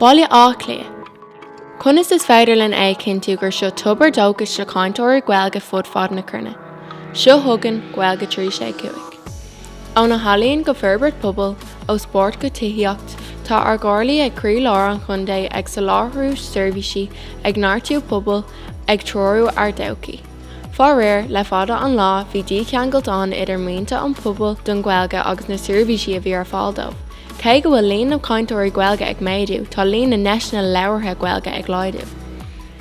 Bhaile á Cliath. Conas is féidir len é cinntiú gur seo tubair dógus le cainteoirí Gaeilge fud fad na crunne. Seo thugann Gaeilge365. Ó na halíonn go ferbert phobal ó sport go tithíocht tá ar gáirlaí ag croílár an Contae ag sa láthrú sheirbhísí ag náirtiú phobal ag trúrú ar dóchaí. Fá réir le fada an lá bhí dícheangail don idir mínta an phobal don Gaeilge agus na sheirbhísí a bhí ar fáil dómh. Cé go bhfuil líon na cainteoirí Gaeilge ag méadú tá líon na ndeiseanna leabhartha Gaeilge ag láidú.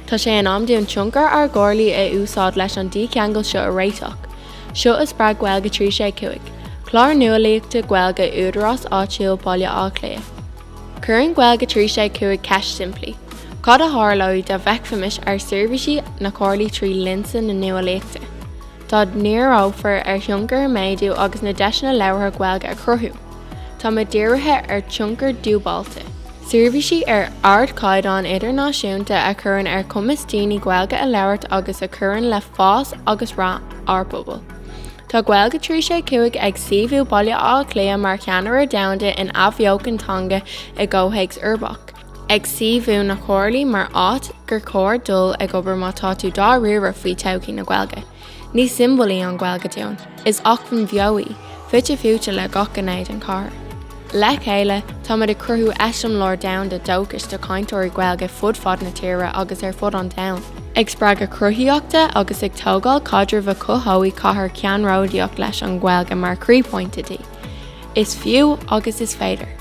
Tá sé an amdún tionchar ar gáirlaí é úsáid leis an dícheangail seo a réiteach. Seo is brag Gaeilge365. Clár nualaíochta Gaeilge údaráis áitiúla Bhaile á Cliath. Cuireann Gaeilge365 ceist simplí. Cad a tharlóidh de bheicfeamis ar sheirbhísí na cárlaí trí linsa na nualaíochta. Tá níor ábhar ar tionchar méadú agus na ndeiseanna leabhartha Gaeilge a cruthú. Tá me dírithe ar tionchar dúbáilte. Sheirbhísí ar ard caighdeán idirnáisiúnta a chuireann ar cumas daoine Gaeilge a labhairt agus a chuireann le fáis agus rá ar phobal. Tá Gaeilge365 ag suíomhú Bhaile á Cliath mar cheannaire domhanda in abheog an teanga i ggóthaigs urbach. Ag suíomhú na cárlaí mar áit gur cóir dul ag obair má tá tú dá riamh faoi tochaí na Gaeilge. Ní symbolí an Gaeilge dún, is achmhain bheoí, fitte fuite le gach gnáid an carr. Le chéile, tá muid a cruthú eistimlóir domhanda dóchas do cainteoirí Gaeilge fud fad na tíre agus ar fud an domhan. Ag spreag a cruthaíochta agus ag tógáil cadramh a cothaí cathair ceanróidíocht leis an Gaeilge mar críopointití. Is fiú agus is féidir.